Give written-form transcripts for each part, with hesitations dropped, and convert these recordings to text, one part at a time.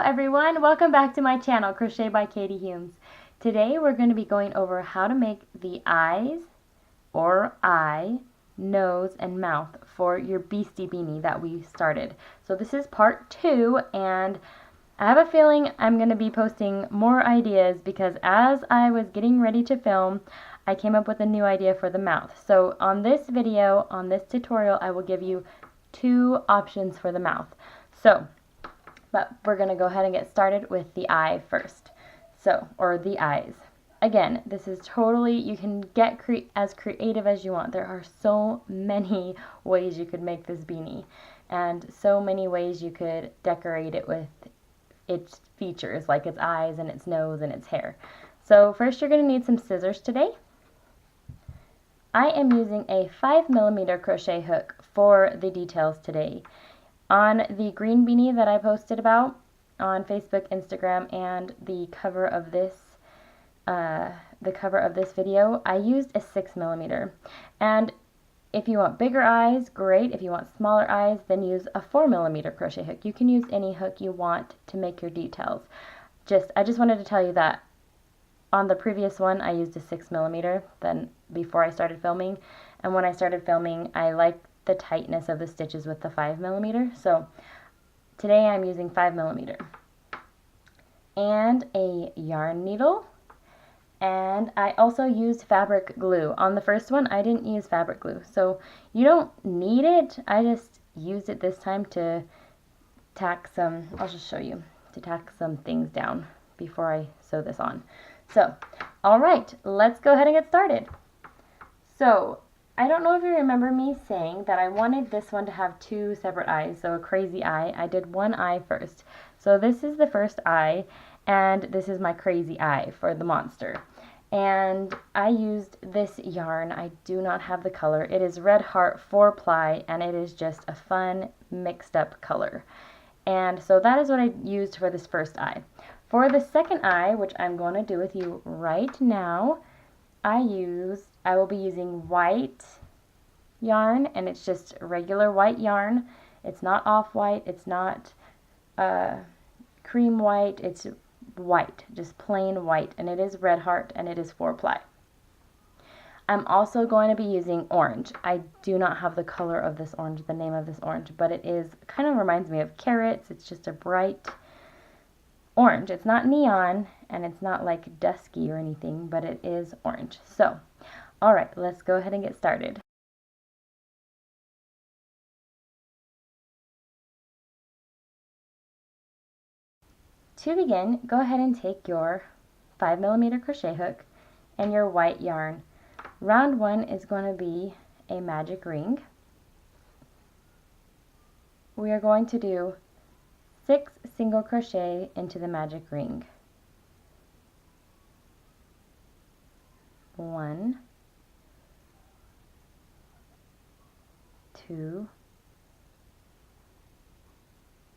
everyone, welcome back to my channel, Crochet by Katie Humes. Today we're going to be going over how to make the eyes or eye, nose, and mouth for your Beastie Beanie that we started. So this is part 2, and I have a feeling I'm going to be posting more ideas because as I was getting ready to film, I came up with a new idea for the mouth. So on this video, on this tutorial, I will give you 2 options for the mouth. But we're going to go ahead and get started with the eye first. Or the eyes. Again, this is totally, you can get as creative as you want. There are so many ways you could make this beanie, and so many ways you could decorate it with its features, like its eyes and its nose and its hair. So first you're going to need some scissors today. I am using a 5mm crochet hook for the details today. On the green beanie that I posted about on Facebook, Instagram, and the cover of this video, I used a 6mm. And if you want bigger eyes, great. If you want smaller eyes, then use a 4mm crochet hook. You can use any hook you want to make your details. I just wanted to tell you that on the previous one, I used a 6mm then before I started filming. And when I started filming, I liked the tightness of the stitches with the 5mm. So today I'm using 5mm. And a yarn needle. And I also used fabric glue. On the first one, I didn't use fabric glue. So you don't need it. I just used it this time to tack some, I'll just show you, to tack some things down before I sew this on. So, alright, let's go ahead and get started. So, I don't know if you remember me saying that I wanted this one to have 2 separate eyes, so a crazy eye. I did one eye first. So this is the first eye, and this is my crazy eye for the monster. And I used this yarn. I do not have the color. It is Red Heart 4-ply, and it is just a fun mixed up color. And so that is what I used for this first eye. For the second eye, which I'm going to do with you right now, I will be using white yarn, and it's just regular white yarn. It's not off-white, it's not cream white, it's white, just plain white, and it is Red Heart, and it is 4-ply. I'm also going to be using orange. I do not have the color of this orange, the name of this orange, but it kind of reminds me of carrots. It's just a bright orange. It's not neon, and it's not like dusky or anything, but it is orange. So, alright, let's go ahead and get started. To begin, go ahead and take your 5mm crochet hook and your white yarn. Round 1 is going to be a magic ring. We are going to do 6 single crochet into the magic ring. 1, 2,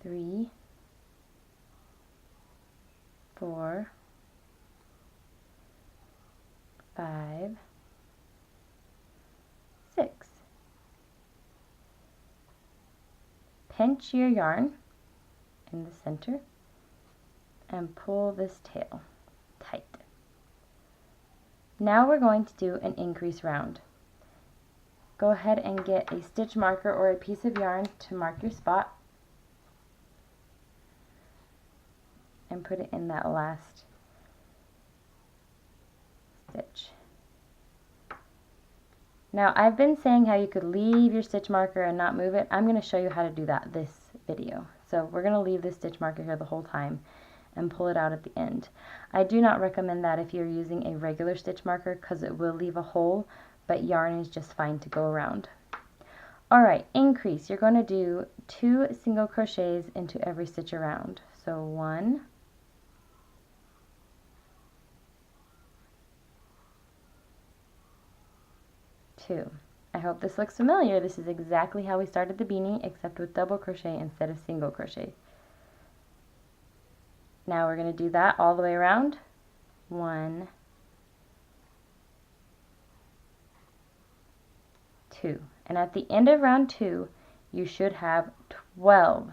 3, 4, 5, 6. Pinch your yarn in the center and pull this tail tight. Now we're going to do an increase round. Go ahead and get a stitch marker or a piece of yarn to mark your spot and put it in that last stitch. Now, I've been saying how you could leave your stitch marker and not move it. I'm going to show you how to do that this video. So we're going to leave this stitch marker here the whole time and pull it out at the end. I do not recommend that if you're using a regular stitch marker because it will leave a hole, but yarn is just fine to go around. Alright, increase. You're going to do 2 single crochets into every stitch around. So 1, 2. I hope this looks familiar. This is exactly how we started the beanie, except with double crochet instead of single crochet. Now we're going to do that all the way around. 1, 2. And at the end of round 2, you should have 12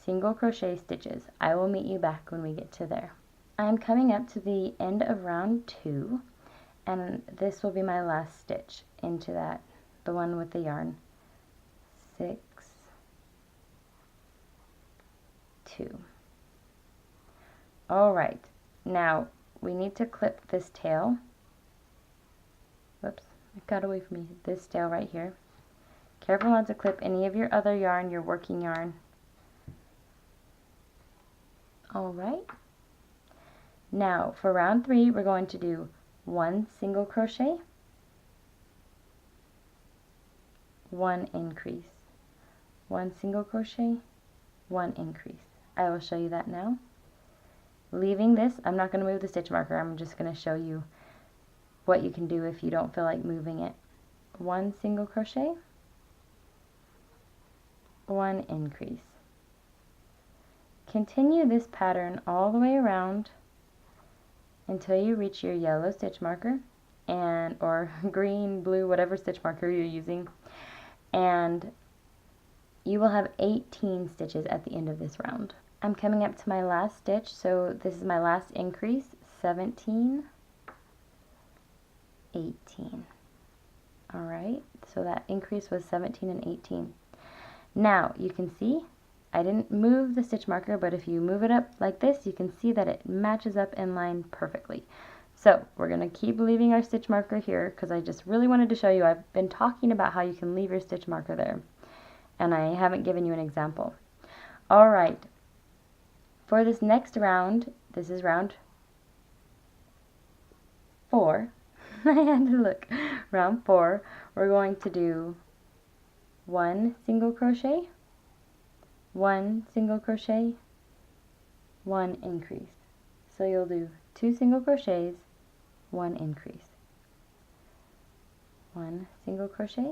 single crochet stitches. I will meet you back when we get to there. I'm coming up to the end of round 2, and this will be my last stitch into that, the one with the yarn. 6, 2. Alright, now we need to clip this tail. Whoops, it got away from me. This tail right here. Careful not to clip any of your other yarn, your working yarn. Alright, now for round 3 we're going to do 1 single crochet, 1 increase, 1 single crochet, 1 increase. I will show you that now. Leaving this, I'm not going to move the stitch marker, I'm just going to show you what you can do if you don't feel like moving it. 1 single crochet, 1 increase. Continue this pattern all the way around until you reach your yellow stitch marker, and or green, blue, whatever stitch marker you're using, and you will have 18 stitches at the end of this round. I'm coming up to my last stitch, so this is my last increase. 17, 18. Alright, so that increase was 17 and 18. Now you can see I didn't move the stitch marker, but if you move it up like this, you can see that it matches up in line perfectly. So we're going to keep leaving our stitch marker here because I just really wanted to show you. I've been talking about how you can leave your stitch marker there, and I haven't given you an example. Alright, for this next round, this is round 4. I had to look. Round 4, we're going to do 1 single crochet, 1 single crochet, 1 increase. So you'll do 2 single crochets, 1 increase. 1 single crochet,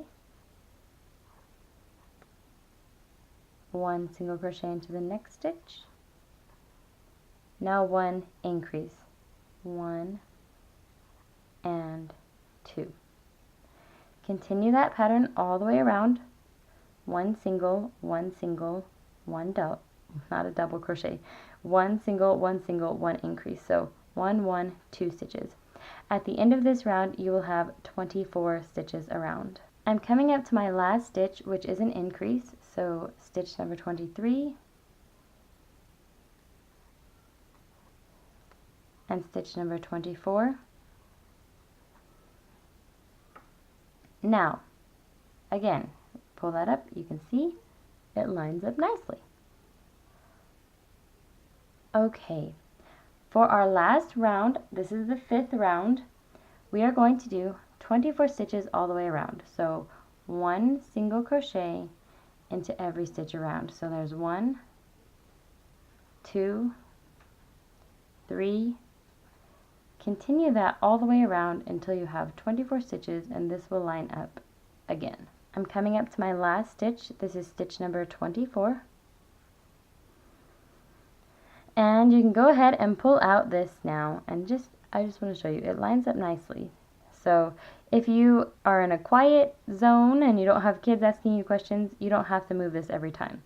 1 single crochet into the next stitch. Now 1 increase. 1 and 2. Continue that pattern all the way around. 1 single, 1 single, 1 double, not a double crochet. 1 single, 1 single, 1 increase. So 1, 1, 2 stitches. At the end of this round, you will have 24 stitches around. I'm coming up to my last stitch, which is an increase. So stitch number 23 and stitch number 24. Now, again, pull that up, you can see it lines up nicely. Okay, for our last round, this is the 5th round, we are going to do 24 stitches all the way around. So 1 single crochet into every stitch around. So there's 1, 2, 3, continue that all the way around until you have 24 stitches, and this will line up again. I'm coming up to my last stitch. This is stitch number 24. And you can go ahead and pull out this now, and I just want to show you, it lines up nicely. So if you are in a quiet zone and you don't have kids asking you questions, you don't have to move this every time.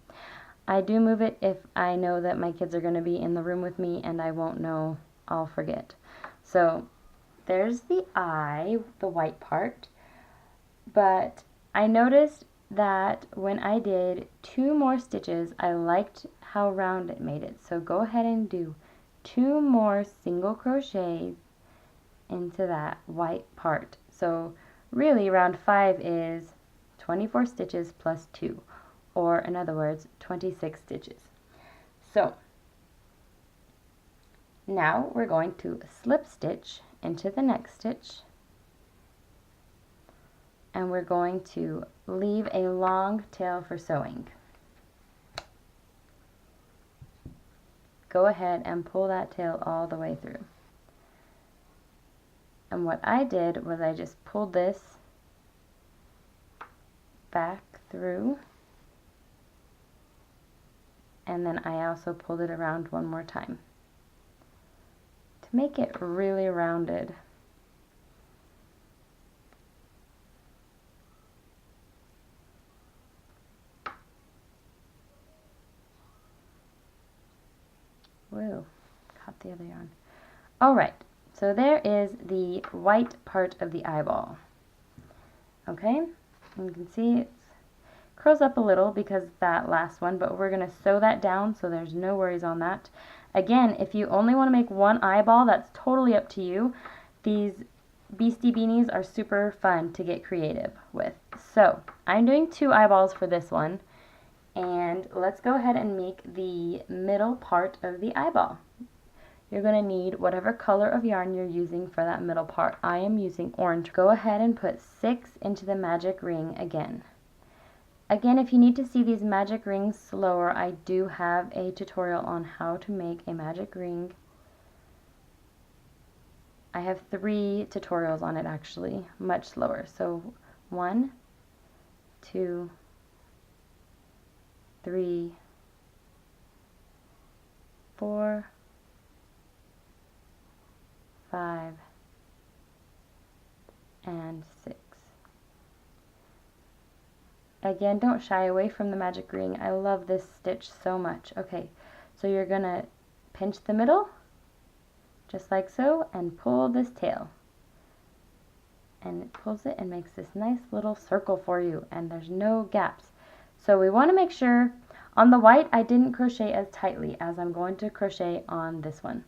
I do move it if I know that my kids are going to be in the room with me and I won't know, I'll forget. So there's the eye, the white part, but I noticed that when I did 2 more stitches, I liked how round it made it. So go ahead and do 2 more single crochets into that white part. So really round 5 is 24 stitches plus 2, or in other words, 26 stitches. So now we're going to slip stitch into the next stitch, and we're going to leave a long tail for sewing. Go ahead and pull that tail all the way through. And what I did was I just pulled this back through, and then I also pulled it around one more time to make it really rounded. Whoa, caught the other yarn. All right, so there is the white part of the eyeball. Okay, and you can see it curls up a little because of that last one, but we're going to sew that down so there's no worries on that. Again, if you only want to make one eyeball, that's totally up to you. These Beastie Beanies are super fun to get creative with. So I'm doing 2 eyeballs for this one, and let's go ahead and make the middle part of the eyeball. You're going to need whatever color of yarn you're using for that middle part. I am using orange. Go ahead and put 6 into the magic ring again. Again, if you need to see these magic rings slower, I do have a tutorial on how to make a magic ring. I have 3 tutorials on it actually, much slower. So 1, 2, 3, 4, 5, and 6. Again, don't shy away from the magic ring. I love this stitch so much. Okay, so you're going to pinch the middle, just like so, and pull this tail. And it pulls it and makes this nice little circle for you, and there's no gaps. So we want to make sure, on the white I didn't crochet as tightly as I'm going to crochet on this one.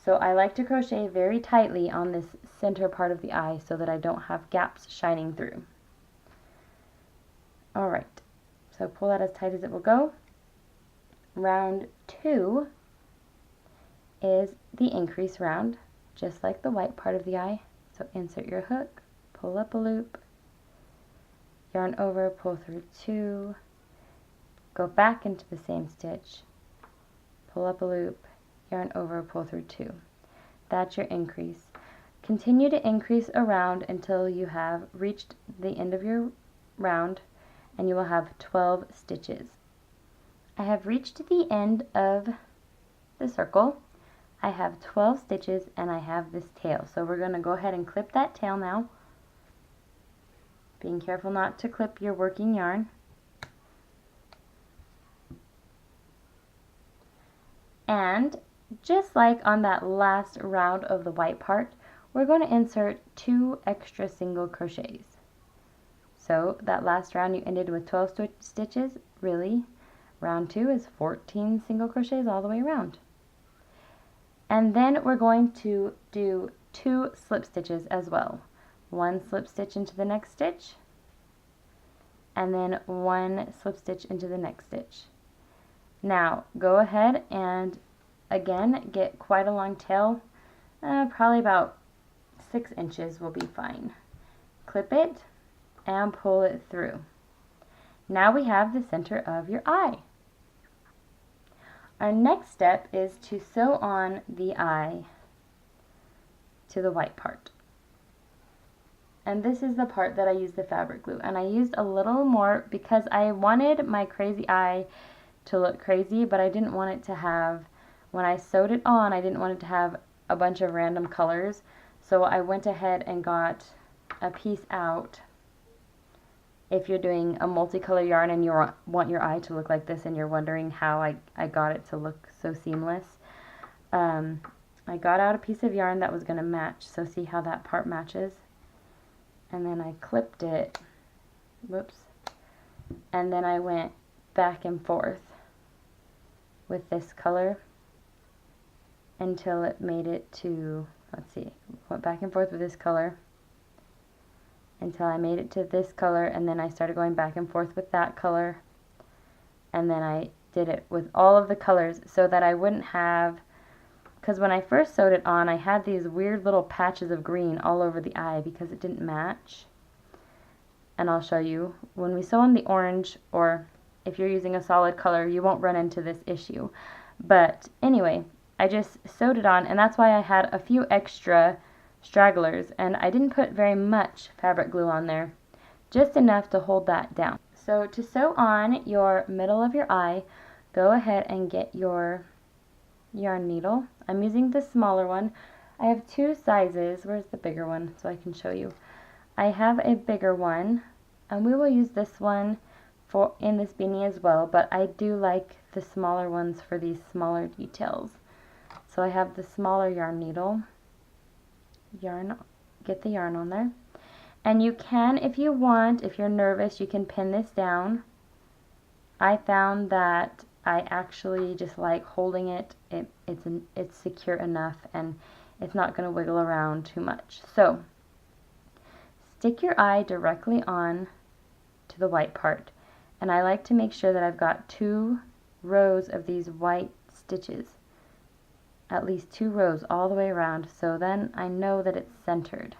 So I like to crochet very tightly on this center part of the eye so that I don't have gaps shining through. Alright, so pull that as tight as it will go. Round 2 is the increase round, just like the white part of the eye. So insert your hook, pull up a loop, yarn over, pull through 2, go back into the same stitch, pull up a loop, yarn over, pull through 2. That's your increase. Continue to increase around until you have reached the end of your round, and you will have 12 stitches. I have reached the end of the circle. I have 12 stitches and I have this tail. So we're going to go ahead and clip that tail now. Being careful not to clip your working yarn. And just like on that last round of the white part, we're going to insert 2 extra single crochets. So that last round you ended with 12 stitches, really, round 2 is 14 single crochets all the way around. And then we're going to do 2 slip stitches as well. 1 slip stitch into the next stitch, and then 1 slip stitch into the next stitch. Now go ahead and again get quite a long tail, probably about 6 inches will be fine. Clip it and pull it through. Now we have the center of your eye. Our next step is to sew on the eye to the white part. And this is the part that I used the fabric glue. And I used a little more because I wanted my crazy eye to look crazy, but I didn't want it to have, when I sewed it on, I didn't want it to have a bunch of random colors. So I went ahead and got a piece out. If you're doing a multicolor yarn and you want your eye to look like this and you're wondering how I got it to look so seamless, I got out a piece of yarn that was going to match. So see how that part matches? And then I clipped it, whoops, and then I went back and forth with this color until it made it to, let's see, went back and forth with this color until I made it to this color, and then I started going back and forth with that color, and then I did it with all of the colors so that I wouldn't have, because when I first sewed it on I had these weird little patches of green all over the eye because it didn't match. And I'll show you, when we sew on the orange, or if you're using a solid color, you won't run into this issue. But anyway, I just sewed it on, and that's why I had a few extra stragglers, and I didn't put very much fabric glue on there, just enough to hold that down. So to sew on your middle of your eye, go ahead and get your yarn needle. I'm using the smaller one. I have 2 sizes. Where's the bigger one so I can show you? I have a bigger one, and we will use this one in this beanie as well, but I do like the smaller ones for these smaller details. So I have the smaller yarn needle. Get the yarn on there. And you can, if you want, if you're nervous, you can pin this down. I found that I actually just like holding it. It's secure enough and it's not going to wiggle around too much. So stick your eye directly on to the white part. And I like to make sure that I've got 2 rows of these white stitches. At least 2 rows all the way around, so then I know that it's centered.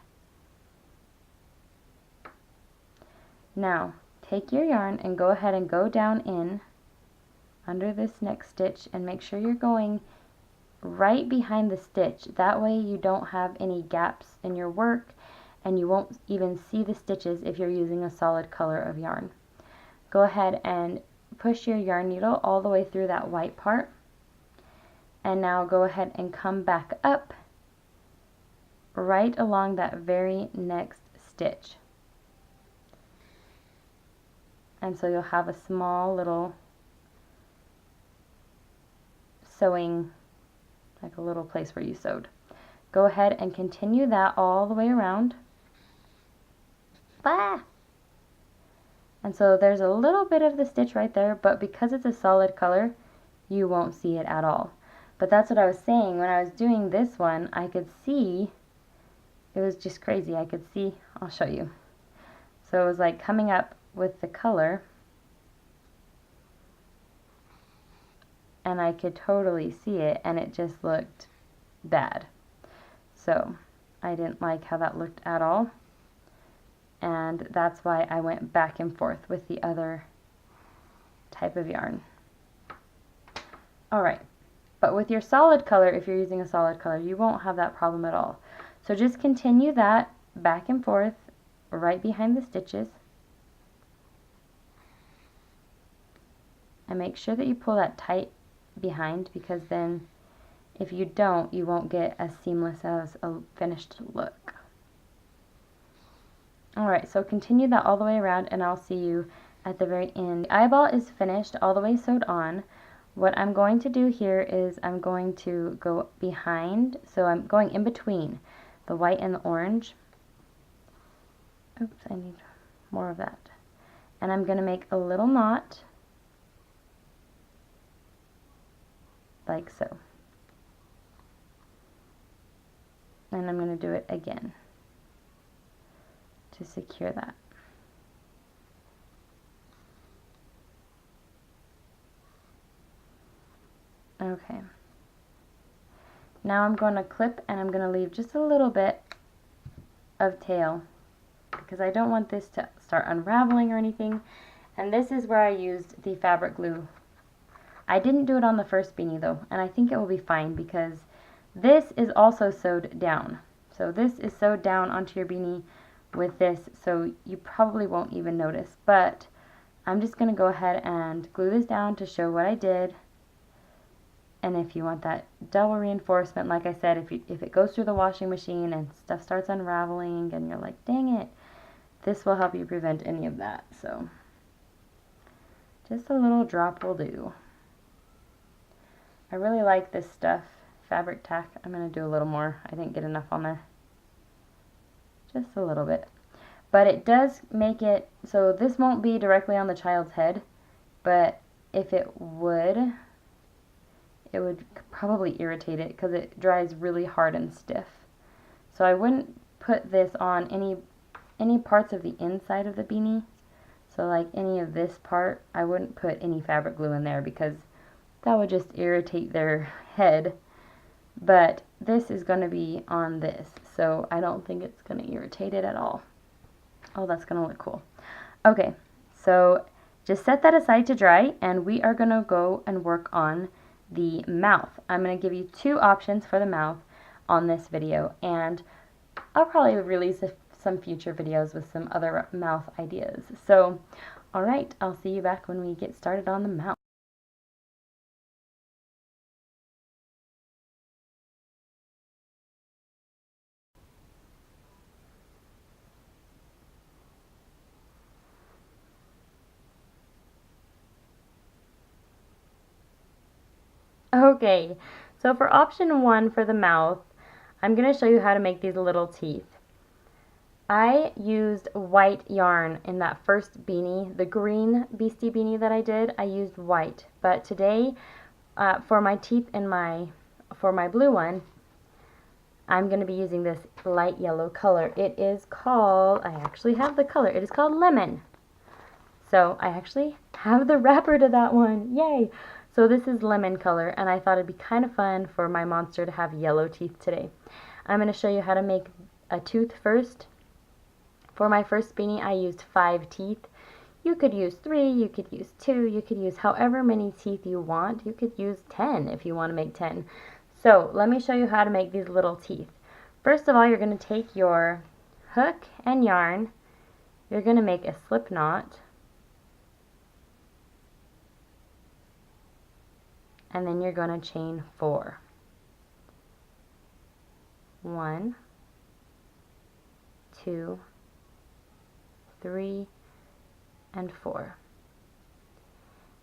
Now, take your yarn and go ahead and go down in under this next stitch and make sure you're going right behind the stitch. That way you don't have any gaps in your work and you won't even see the stitches if you're using a solid color of yarn. Go ahead and push your yarn needle all the way through that white part. And now go ahead and come back up right along that very next stitch. And so you'll have a small little sewing, like a little place where you sewed. Go ahead and continue that all the way around. Bah! And so there's a little bit of the stitch right there, but because it's a solid color, you won't see it at all. But that's what I was saying. When I was doing this one, I could see, it was just crazy. I could see, I'll show you. So it was like coming up with the color, and I could totally see it, and it just looked bad. So I didn't like how that looked at all, and that's why I went back and forth with the other type of yarn. Alright, but with your solid color, if you're using a solid color, you won't have that problem at all. So just continue that back and forth right behind the stitches. And make sure that you pull that tight behind, because then if you don't, you won't get as seamless as a finished look. Alright, so continue that all the way around and I'll see you at the very end. The eyeball is finished, all the way sewed on. What I'm going to do here is I'm going to go behind, so I'm going in between the white and the orange. Oops, I need more of that. And I'm going to make a little knot, like so. And I'm going to do it again to secure that. Okay. Now I'm going to clip and I'm going to leave just a little bit of tail because I don't want this to start unraveling or anything. And this is where I used the fabric glue. I didn't do it on the first beanie though, and I think it will be fine because this is also sewed down. So this is sewed down onto your beanie with this, so you probably won't even notice. But I'm just going to go ahead and glue this down to show what I did. And if you want that double reinforcement, like I said, if it goes through the washing machine and stuff starts unraveling and you're like, dang it, this will help you prevent any of that. So just a little drop will do. I really like this stuff, fabric tack. I'm going to do a little more. I didn't get enough on there. Just a little bit. But it does make it, so this won't be directly on the child's head, but if it would probably irritate it because it dries really hard and stiff. So I wouldn't put this on any parts of the inside of the beanie. So like any of this part, I wouldn't put any fabric glue in there because that would just irritate their head. But this is going to be on this, so I don't think it's going to irritate it at all. Oh, that's going to look cool. Okay, so just set that aside to dry, and we are going to go and work on the mouth. I'm going to give you 2 options for the mouth on this video, and I'll probably release some future videos with some other mouth ideas. So, alright, I'll see you back when we get started on the mouth. Okay, So for option 1 for the mouth, I'm going to show you how to make these little teeth. I used white yarn in that first beanie, the green Beastie Beanie that I did. I used white, but today for my teeth and for my blue one, I'm going to be using this light yellow color. It is called, I actually have the color, it is called Lemon. So I actually have the wrapper to that one, yay! So this is lemon color, and I thought it'd be kind of fun for my monster to have yellow teeth today. I'm going to show you how to make a tooth first. For my first beanie, I used 5 teeth. You could use 3, you could use 2, you could use however many teeth you want. You could use 10 if you want to make 10. So let me show you how to make these little teeth. First of all, you're going to take your hook and yarn. You're going to make a slip knot. And then you're going to chain 4. 1, 2, 3, and 4.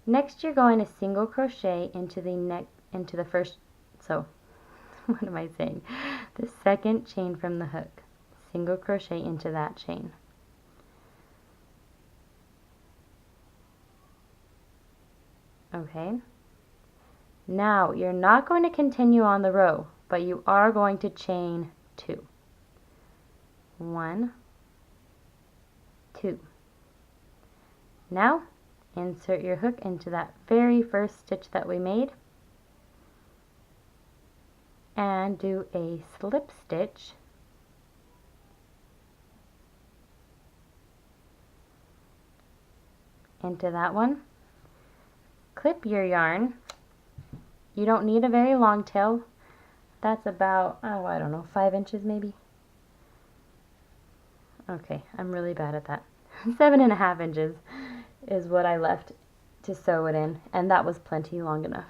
Next, you're going to single crochet into the first, so what am I saying? The second chain from the hook. Single crochet into that chain. Okay. Now, you're not going to continue on the row, but you are going to chain 2. 1, 2. Now, insert your hook into that very first stitch that we made and do a slip stitch into that one. Clip your yarn. You don't need a very long tail. That's about, oh, I don't know, 5 inches maybe. Okay, I'm really bad at that. 7.5 inches is what I left to sew it in, and that was plenty long enough.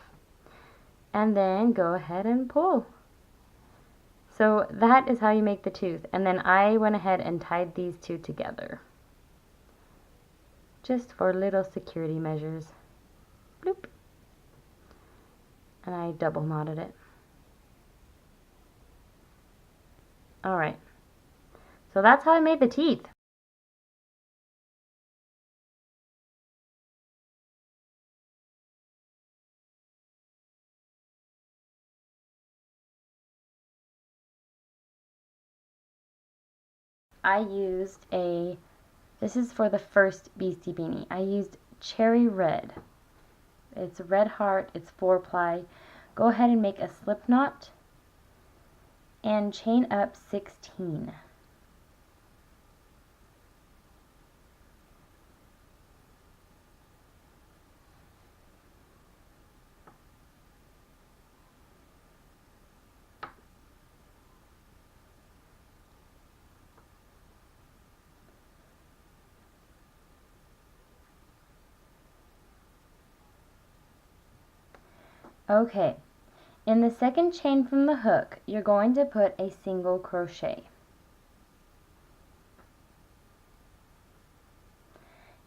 And then go ahead and pull. So that is how you make the tooth. And then I went ahead and tied these two together, just for little security measures. Bloop. And I double knotted it. Alright, so that's how I made the teeth. I used this is for the first Beastie Beanie. I used cherry red. It's red heart, it's 4-ply. Go ahead and make a slip knot and chain up 16. Okay, in the second chain from the hook, you're going to put a single crochet.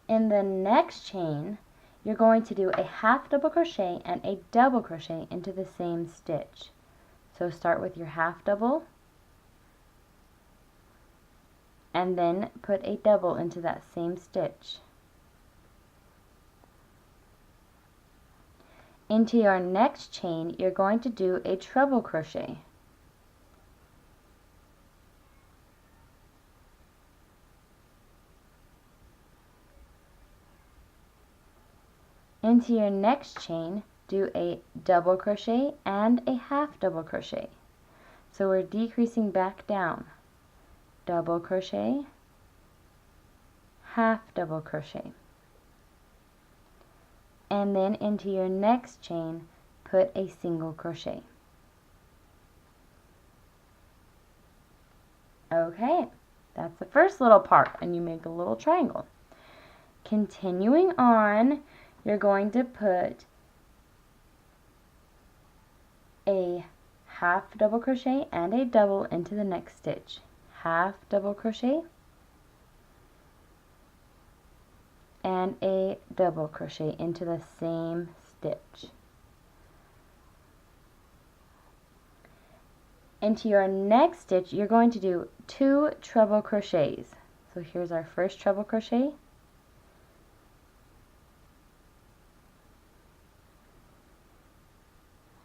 In the next chain, you're going to do a half double crochet and a double crochet into the same stitch. So start with your half double and then put a double into that same stitch. Into your next chain, you're going to do a treble crochet. Into your next chain, do a double crochet and a half double crochet. So we're decreasing back down. Double crochet, half double crochet. And then into your next chain, put a single crochet. Okay, that's the first little part, and you make a little triangle. Continuing on, you're going to put a half double crochet and a double into the next stitch. Half double crochet and a double crochet into the same stitch. Into your next stitch, you're going to do 2 treble crochets. So here's our first treble crochet.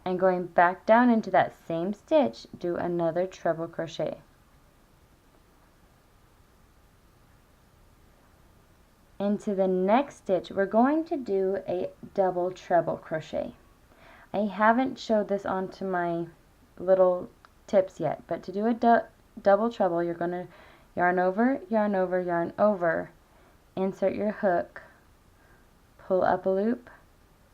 And going back down into that same stitch, do another treble crochet. Into the next stitch, we're going to do a double treble crochet. I haven't showed this onto my little tips yet, but to do a double treble, you're going to yarn over, yarn over, yarn over, insert your hook, pull up a loop,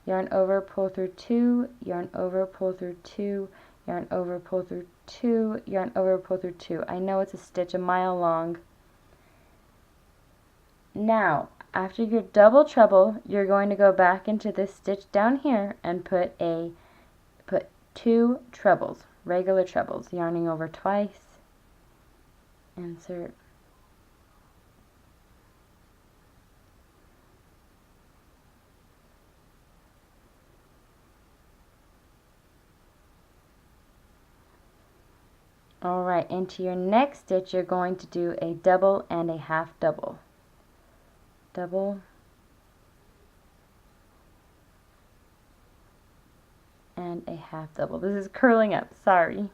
yarn over, pull through 2, yarn over, pull through 2, yarn over, pull through 2, yarn over, pull through 2. I know it's a stitch a mile long. Now, after your double treble, you're going to go back into this stitch down here and put 2 trebles, regular trebles, yarning over twice, insert, alright, into your next stitch you're going to do a double and a half double. Double and a half double. This is curling up, sorry.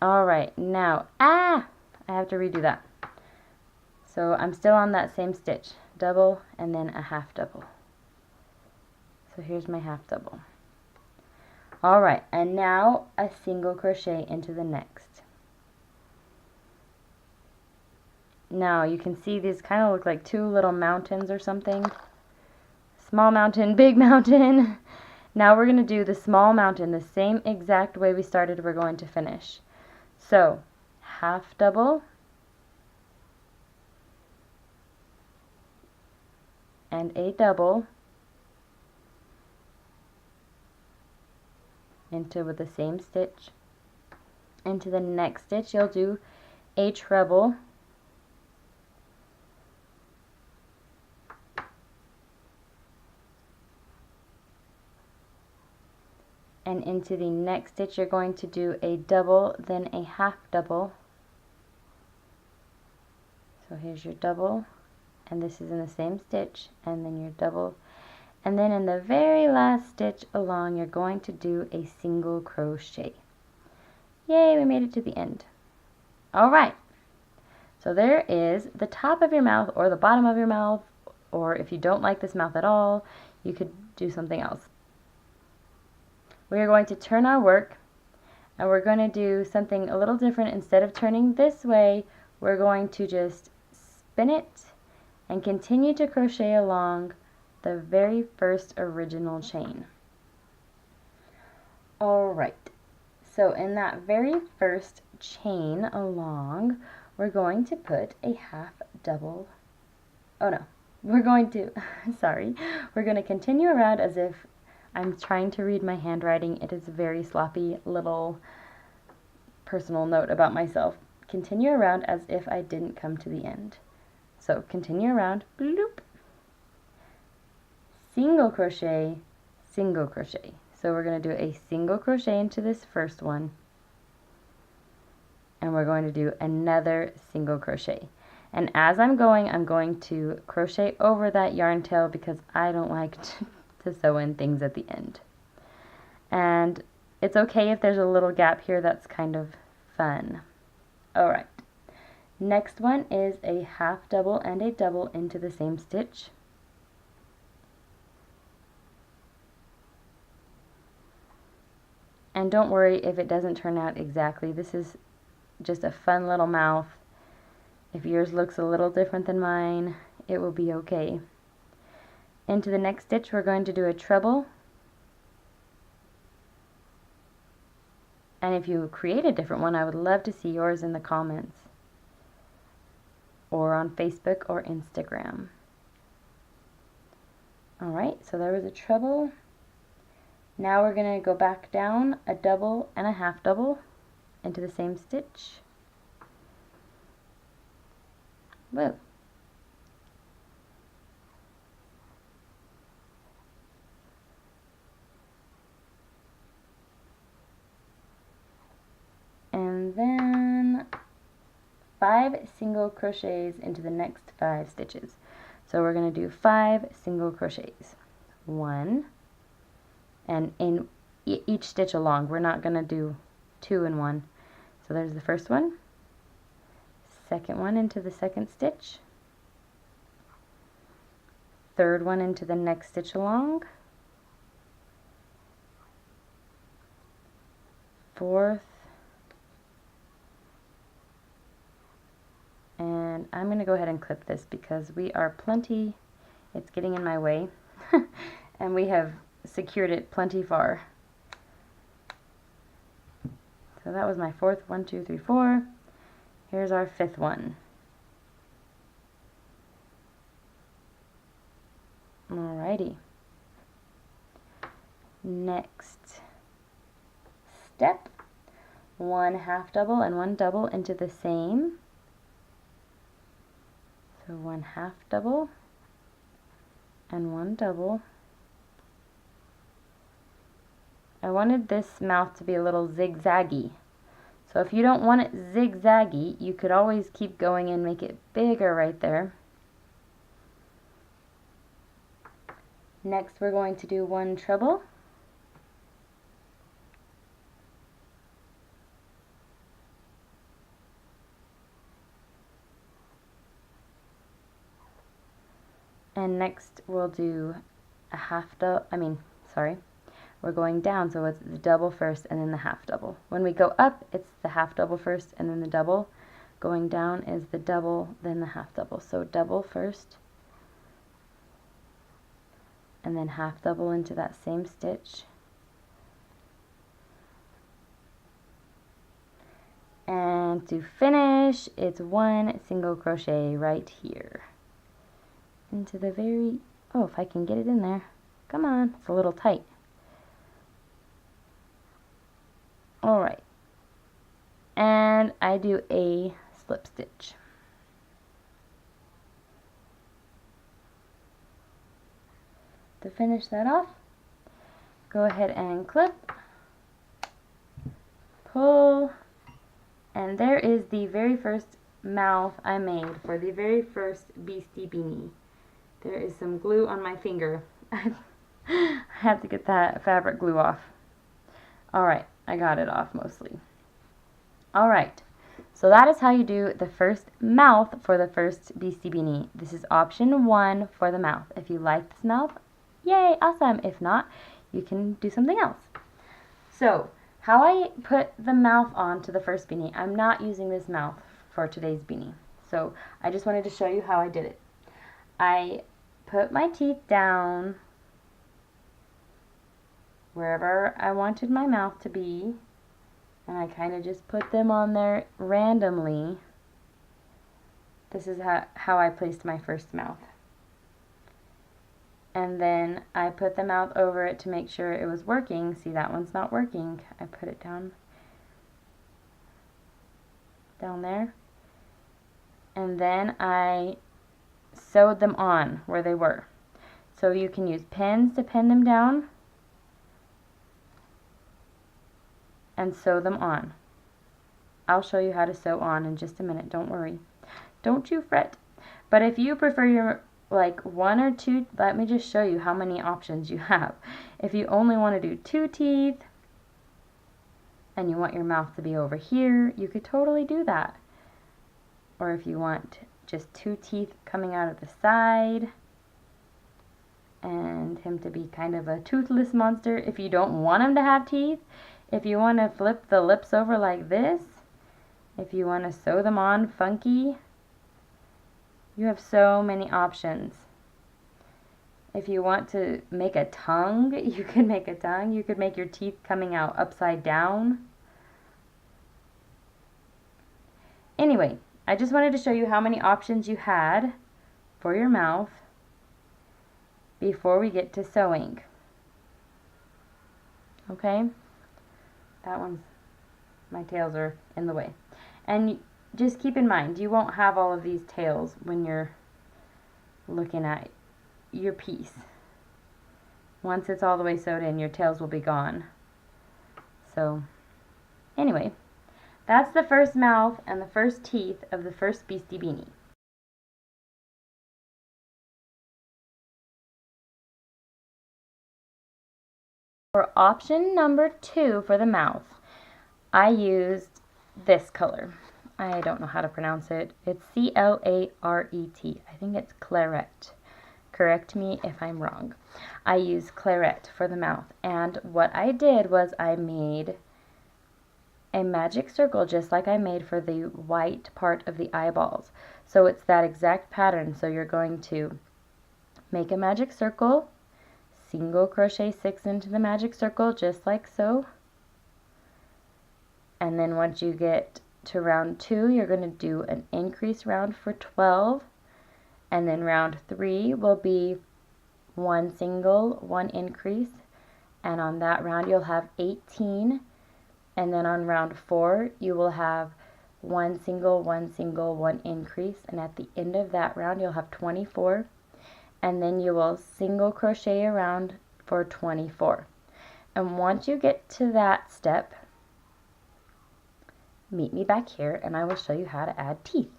Alright, now, I have to redo that. So I'm still on that same stitch, double and then a half double. So here's my half double. Alright, and now a single crochet into the next. Now you can see these kind of look like 2 little mountains or something. Small mountain, big mountain. Now we're going to do the small mountain the same exact way we started. We're going to finish. So half double and a double into with the same stitch. Into the next stitch you'll do a treble and into the next stitch you're going to do a double, then a half double. So here's your double, and this is in the same stitch, and then your double, and then in the very last stitch along you're going to do a single crochet. Yay, we made it to the end. Alright, so there is the top of your mouth or the bottom of your mouth, or if you don't like this mouth at all, you could do something else. We are going to turn our work, and we're going to do something a little different. Instead of turning this way, we're going to just spin it and continue to crochet along the very first original chain. Alright, so in that very first chain along, we're going to put a half double, we're going to continue around as if I'm trying to read my handwriting. It is a very sloppy little personal note about myself. Continue around as if I didn't come to the end. So continue around, bloop, single crochet, single crochet. So we're going to do a single crochet into this first one, and we're going to do another single crochet. And as I'm going to crochet over that yarn tail because I don't like to sew in things at the end. And it's okay if there's a little gap here, that's kind of fun. Alright, next one is a half double and a double into the same stitch. And don't worry if it doesn't turn out exactly. This is just a fun little mouth. If yours looks a little different than mine, it will be okay. Into the next stitch we're going to do a treble, and if you create a different one, I would love to see yours in the comments or on Facebook or Instagram. Alright, so there was a treble. Now we're going to go back down a double and a half double into the same stitch. Whoa. 5 single crochets into the next 5 stitches. So we're going to do 5 single crochets. 1, and in each stitch along, we're not going to do 2 in 1. So there's the first one, second one into the second stitch, third one into the next stitch along, fourth, and I'm going to go ahead and clip this because we are plenty, it's getting in my way, and we have secured it plenty far. So that was my fourth, 1, 2, 3, 4. Here's our fifth one. Alrighty. Next step, 1 half double and 1 double into the same. So 1 half double and 1 double. I wanted this mouth to be a little zigzaggy. So if you don't want it zigzaggy, you could always keep going and make it bigger right there. Next we're going to do 1 treble. And next we'll do a half double, we're going down, so it's the double first and then the half double. When we go up, it's the half double first and then the double. Going down is the double, then the half double. So double first, and then half double into that same stitch. And to finish, it's 1 single crochet right here. Into the very, oh, if I can get it in there. Come on, it's a little tight. Alright, and I do a slip stitch. To finish that off, go ahead and clip, pull, and there is the very first mouth I made for the very first Beastie Beanie. There is some glue on my finger. I have to get that fabric glue off. Alright. I got it off mostly. Alright, so that is how you do the first mouth for the first Beastie Beanie. This is option 1 for the mouth. If you like this mouth, yay, awesome. If not, you can do something else. So, how I put the mouth on to the first beanie, I'm not using this mouth for today's beanie. So, I just wanted to show you how I did it. I put my teeth down wherever I wanted my mouth to be, and I kind of just put them on there randomly. This is how I placed my first mouth. And then I put the mouth over it to make sure it was working. See, that one's not working. I put it down there. And then I sewed them on where they were. So you can use pins to pin them down and sew them on. I'll show you how to sew on in just a minute, don't worry. Don't you fret. But if you prefer your like 1 or 2, let me just show you how many options you have. If you only want to do 2 teeth and you want your mouth to be over here, you could totally do that. Or if you want just 2 teeth coming out of the side and him to be kind of a toothless monster, if you don't want him to have teeth, if you want to flip the lips over like this, if you want to sew them on funky, you have so many options. If you want to make a tongue, you can make a tongue. You could make your teeth coming out upside down. Anyway, I just wanted to show you how many options you had for your mouth before we get to sewing. Okay? That one's, my tails are in the way. And just keep in mind, you won't have all of these tails when you're looking at your piece. Once it's all the way sewed in, your tails will be gone. So, anyway, That's the first mouth and the first teeth of the first Beastie Beanie. For option number 2 for the mouth, I used this color. I don't know how to pronounce it. It's C-L-A-R-E-T. I think it's claret. Correct me if I'm wrong. I used claret for the mouth, and what I did was I made a magic circle just like I made for the white part of the eyeballs. So it's that exact pattern. So you're going to make a magic circle, single crochet 6 into the magic circle just like so, and then once you get to round 2, you're going to do an increase round for 12, and then round 3 will be 1 single, 1 increase, and on that round you'll have 18, and then on round 4 you will have 1 single, 1 single, 1 increase, and at the end of that round you'll have 24, and then you will single crochet around for 24. And once you get to that step, meet me back here and I will show you how to add teeth.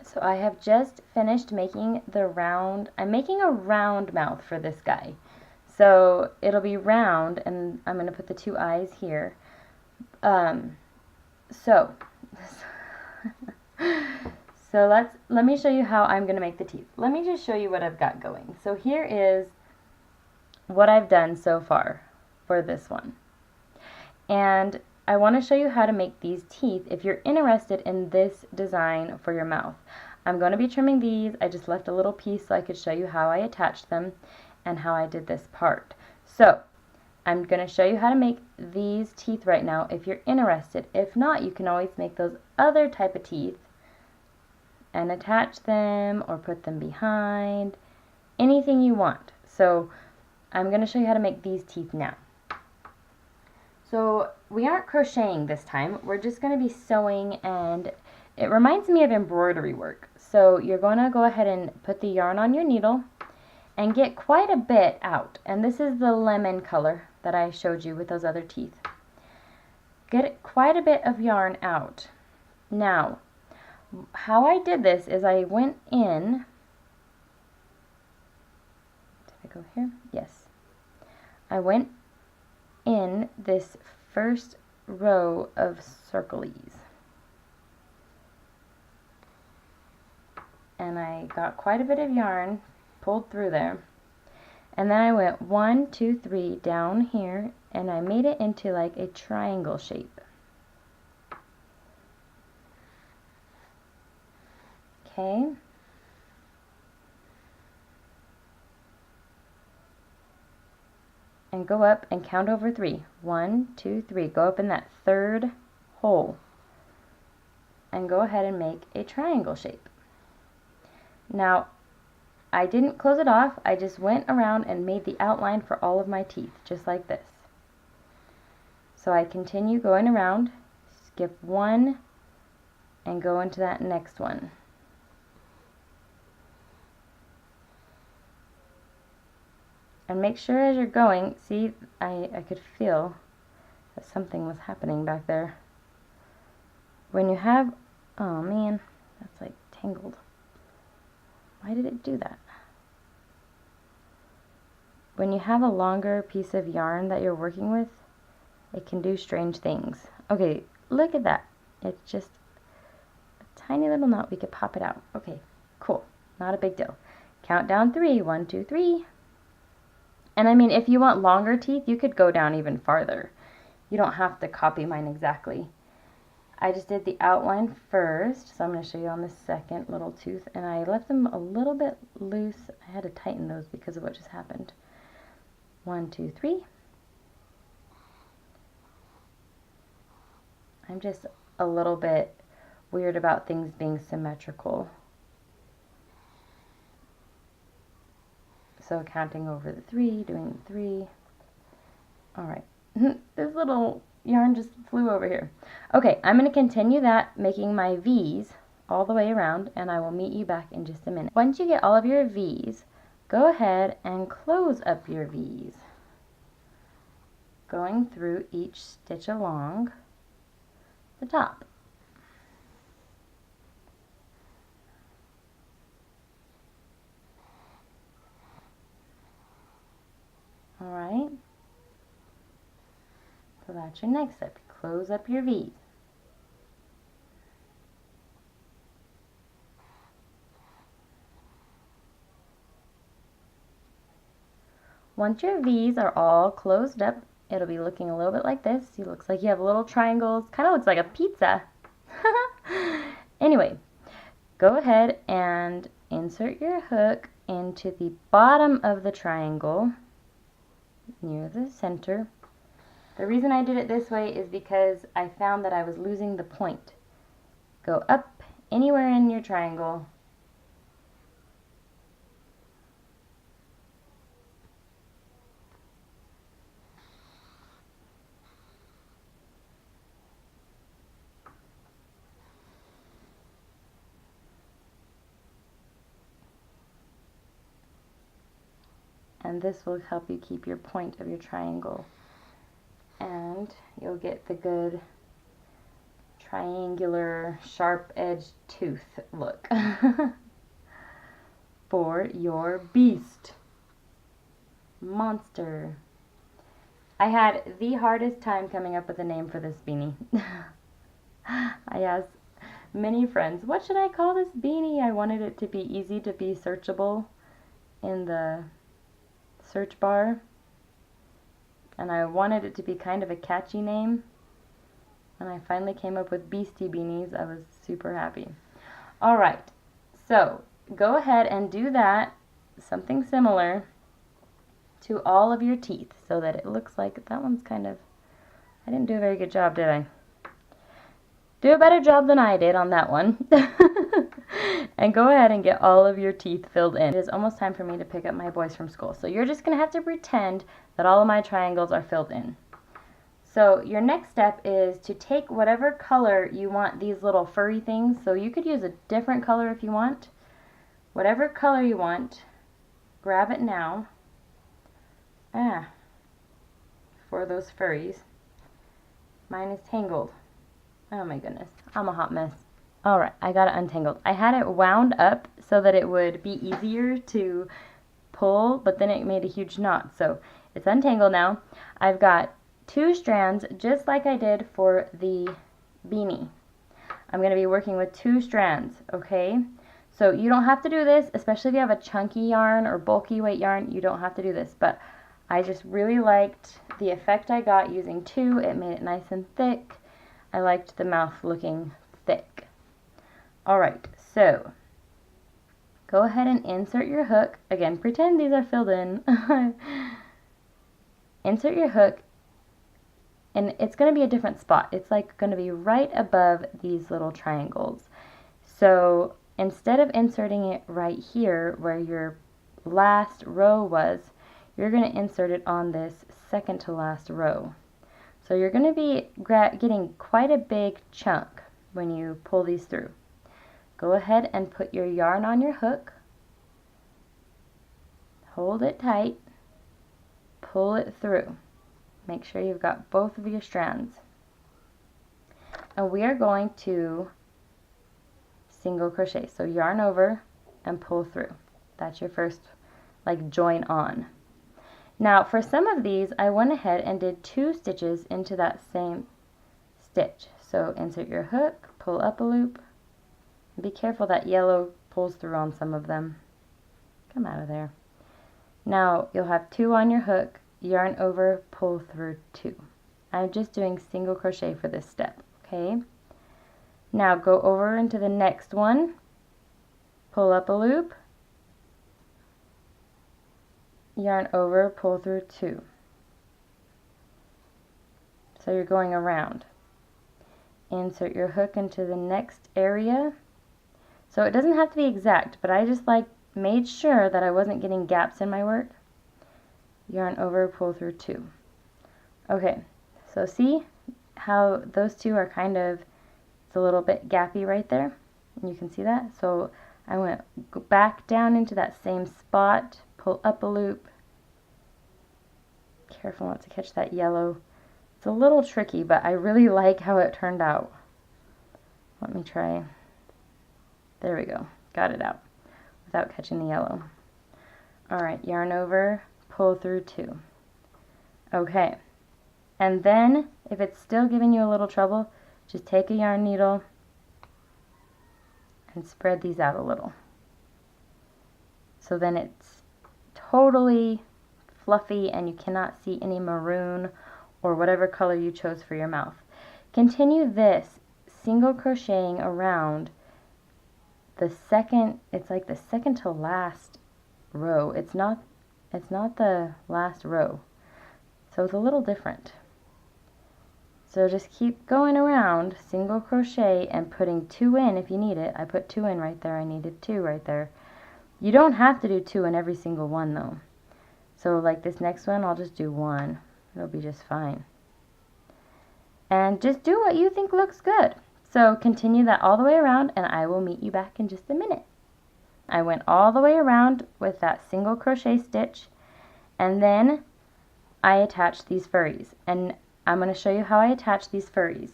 So I have just finished making the round. I'm making a round mouth for this guy. So it'll be round, and I'm going to put the 2 eyes here. So let me show you how I'm going to make the teeth. Let me just show you what I've got going. So here is what I've done so far for this one. And I want to show you how to make these teeth if you're interested in this design for your mouth. I'm going to be trimming these. I just left a little piece so I could show you how I attached them and how I did this part. So I'm going to show you how to make these teeth right now if you're interested. If not, you can always make those other type of teeth and attach them or put them behind, anything you want. So I'm going to show you how to make these teeth now. So we aren't crocheting this time, we're just going to be sewing, and it reminds me of embroidery work. So you're going to go ahead and put the yarn on your needle and get quite a bit out. And this is the lemon color that I showed you with those other teeth. Get quite a bit of yarn out. Now, how I did this is I went in, did I go here? Yes. I went in this first row of circlies, and I got quite a bit of yarn pulled through there, and then I went 1, 2, 3 down here, and I made it into like a triangle shape. Okay. And go up and count over 3. 1, 2, 3. Go up in that third hole and go ahead and make a triangle shape. Now, I didn't close it off. I just went around and made the outline for all of my teeth, just like this. So I continue going around, skip 1, and go into that next one. And make sure as you're going, see, I could feel that something was happening back there. When you have, oh man, that's like tangled. Why did it do that? When you have a longer piece of yarn that you're working with, it can do strange things. Okay, look at that. It's just a tiny little knot. We could pop it out. Okay, cool. Not a big deal. Count down 3. 1, 2, 3. And I mean, if you want longer teeth, you could go down even farther. You don't have to copy mine exactly. I just did the outline first, so I'm going to show you on the second little tooth, and I left them a little bit loose. I had to tighten those because of what just happened. 1, 2, 3. I'm just a little bit weird about things being symmetrical. So counting over the 3, doing the 3. Alright, this little yarn just flew over here. Okay, I'm going to continue that, making my V's all the way around, and I will meet you back in just a minute. Once you get all of your V's, go ahead and close up your V's, going through each stitch along, the top. Alright, so that's your next step. Close up your V's. Once your V's are all closed up, it'll be looking a little bit like this. It looks like you have little triangles. Kind of looks like a pizza. Anyway, go ahead and insert your hook into the bottom of the triangle near the center. The reason I did it this way is because I found that I was losing the point. Go up anywhere in your triangle. And this will help you keep your point of your triangle. And you'll get the good triangular sharp-edged tooth look for your beast monster. I had the hardest time coming up with a name for this beanie. I asked many friends, what should I call this beanie? I wanted it to be easy to be searchable in the search bar, and I wanted it to be kind of a catchy name, and I finally came up with Beastie Beanies. I was super happy. Alright, so go ahead and do that, something similar to all of your teeth, so that it looks like that one's kind of, I didn't do a very good job, did I? Do a better job than I did on that one. And go ahead and get all of your teeth filled in. It is almost time for me to pick up my boys from school. So you're just going to have to pretend that all of my triangles are filled in. So your next step is to take whatever color you want these little furry things. So you could use a different color if you want. Whatever color you want, grab it now. For those furries. Mine is tangled. Oh my goodness, I'm a hot mess. Alright, I got it untangled. I had it wound up so that it would be easier to pull, but then it made a huge knot. So it's untangled now. I've got 2 strands, just like I did for the beanie. I'm going to be working with 2 strands, okay? So you don't have to do this, especially if you have a chunky yarn or bulky weight yarn. You don't have to do this, but I just really liked the effect I got using 2. It made it nice and thick. I liked the mouth looking thick. Alright, so go ahead and insert your hook. Again, pretend these are filled in. Insert your hook, and it's going to be a different spot. It's like going to be right above these little triangles. So instead of inserting it right here where your last row was, you're going to insert it on this second to last row. So you're going to be getting quite a big chunk when you pull these through. Go ahead and put your yarn on your hook. Hold it tight. Pull it through. Make sure you've got both of your strands. And we are going to single crochet. So yarn over and pull through. That's your first, like, join on. Now for some of these, I went ahead and did 2 stitches into that same stitch. So insert your hook, pull up a loop. Be careful that yellow pulls through on some of them. Come out of there. Now you'll have 2 on your hook, yarn over, pull through 2. I'm just doing single crochet for this step, okay? Now go over into the next one, pull up a loop, yarn over, pull through 2. So you're going around. Insert your hook into the next area. So it doesn't have to be exact, but I just made sure that I wasn't getting gaps in my work. Yarn over, pull through 2. Okay, so see how those 2 are kind of, it's a little bit gappy right there. You can see that. So I went back down into that same spot, pull up a loop. Careful not to catch that yellow. It's a little tricky, but I really like how it turned out. Let me try. There we go. Got it out without catching the yellow. All right, yarn over, pull through 2. Okay, and then if it's still giving you a little trouble, just take a yarn needle and spread these out a little. So then it's totally fluffy and you cannot see any maroon or whatever color you chose for your mouth. Continue this single crocheting around the second, it's like the second to last row. It's not the last row. So it's a little different. So just keep going around, single crochet and putting 2 in if you need it. I put 2 in right there. I needed 2 right there. You don't have to do 2 in every single one though. So like this next one, I'll just do 1. It'll be just fine. And just do what you think looks good. So continue that all the way around and I will meet you back in just a minute. I went all the way around with that single crochet stitch and then I attached these furries. And I'm going to show you how I attach these furries.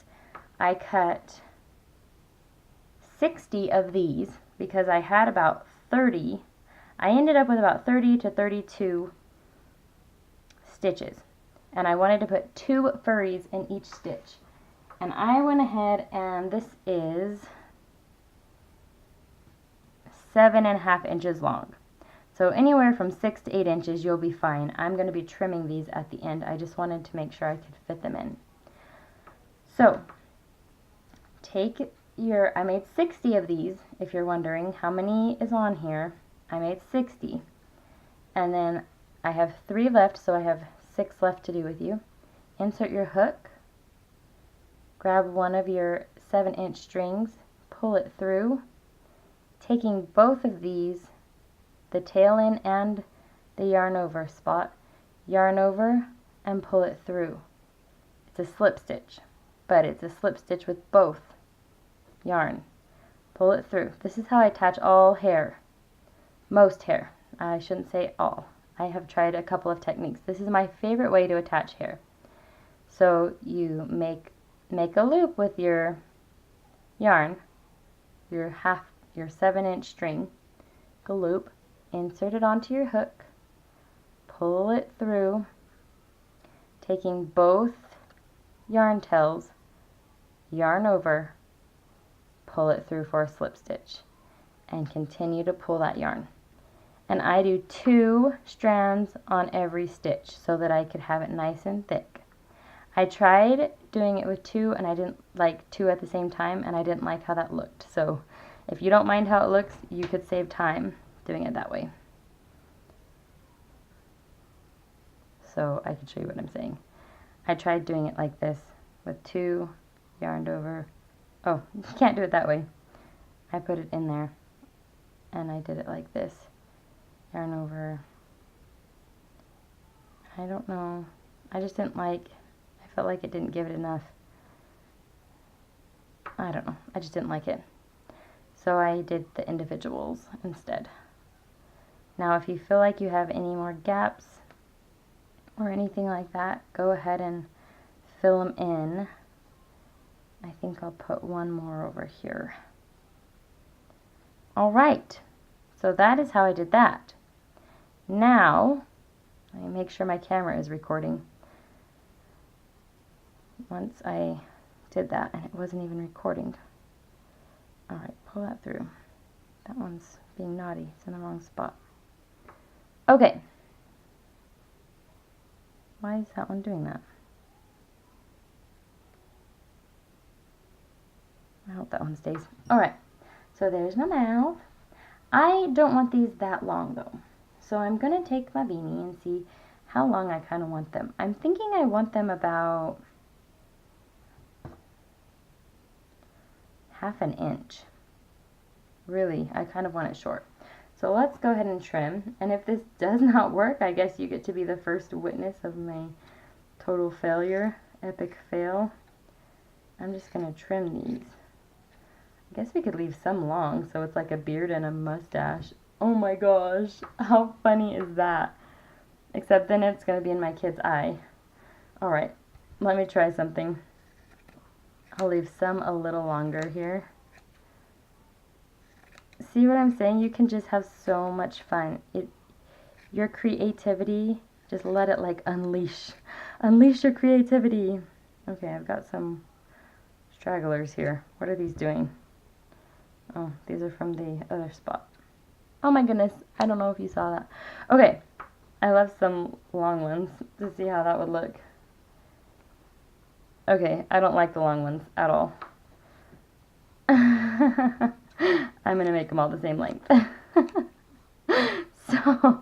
I cut 60 of these because I had about 30. I ended up with about 30 to 32 stitches. And I wanted to put 2 furries in each stitch. And I went ahead and this is 7.5 inches long. So anywhere from 6 to 8 inches you'll be fine. I'm going to be trimming these at the end. I just wanted to make sure I could fit them in. So take your, I made 60 of these if you're wondering how many is on here. I made 60. And then I have 3 left, so I have 6 left to do with you. Insert your hook. Grab one of your 7-inch strings, pull it through, taking both of these, the tail end and the yarn over spot, yarn over and pull it through. It's a slip stitch, but it's a slip stitch with both yarn. Pull it through. This is how I attach all hair, most hair. I shouldn't say all. I have tried a couple of techniques. This is my favorite way to attach hair. So you make a loop with your yarn, your 7-inch string, a loop, insert it onto your hook, pull it through, taking both yarn tails, yarn over, pull it through for a slip stitch, and continue to pull that yarn. And I do 2 strands on every stitch so that I could have it nice and thick. I tried doing it with 2 and I didn't like 2 at the same time and I didn't like how that looked. So if you don't mind how it looks, you could save time doing it that way. So I can show you what I'm saying. I tried doing it like this with 2 yarned over. Oh, you can't do it that way. I put it in there and I did it like this. Yarn over. I don't know. I just didn't like, I felt like it didn't give it enough. I don't know. I just didn't like it. So I did the individuals instead. Now if you feel like you have any more gaps or anything like that, go ahead and fill them in. I think I'll put one more over here. Alright, so that is how I did that. Now, let me make sure my camera is recording. Once I did that and it wasn't even recording. Alright, pull that through. That one's being naughty, it's in the wrong spot. Okay. Why is that one doing that? I hope that one stays. Alright, so there's my mouth. I don't want these that long though. So I'm going to take my beanie and see how long I kind of want them. I'm thinking I want them about ½ an inch. Really, I kind of want it short. So let's go ahead and trim. And if this does not work, I guess you get to be the first witness of my total failure, epic fail. I'm just going to trim these. I guess we could leave some long so it's like a beard and a mustache. Oh my gosh, how funny is that? Except then it's going to be in my kid's eye. Alright, let me try something. I'll leave some a little longer here. See what I'm saying? You can just have so much fun. Your creativity, just let it like unleash. Unleash your creativity. Okay, I've got some stragglers here. What are these doing? Oh, these are from the other spot. Oh my goodness, I don't know if you saw that. Okay, I left some long ones to see how that would look. Okay, I don't like the long ones at all. I'm going to make them all the same length. So,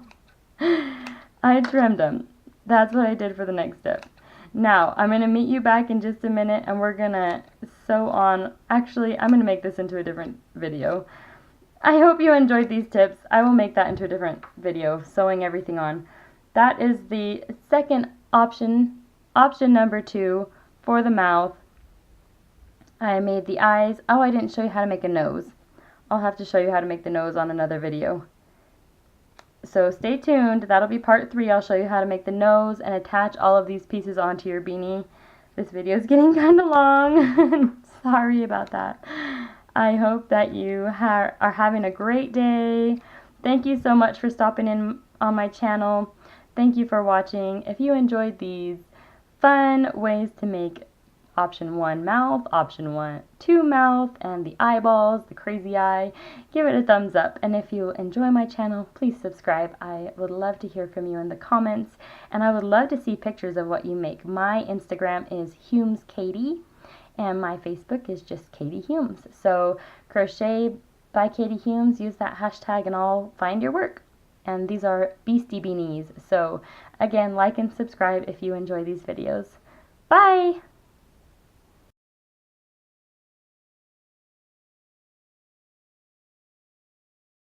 I trimmed them. That's what I did for the next step. Now, I'm going to meet you back in just a minute and we're going to sew on. Actually, I'm going to make this into a different video. I hope you enjoyed these tips. I will make that into a different video, sewing everything on. That is the second option, option number 2 for the mouth. I made the eyes. Oh, I didn't show you how to make a nose. I'll have to show you how to make the nose on another video. So stay tuned. That'll be part 3. I'll show you how to make the nose and attach all of these pieces onto your beanie. This video is getting kind of long. Sorry about that. I hope that you are having a great day. Thank you so much for stopping in on my channel. Thank you for watching. If you enjoyed these fun ways to make option 1 mouth, option 2 mouth, and the eyeballs, the crazy eye, give it a thumbs up. And if you enjoy my channel, please subscribe. I would love to hear from you in the comments, and I would love to see pictures of what you make. My Instagram is HumesKatie, and my Facebook is just Katie Humes. So Crochet by Katie Humes, use that hashtag and I'll find your work. And these are Beastie Beanies. So again, like and subscribe if you enjoy these videos. Bye!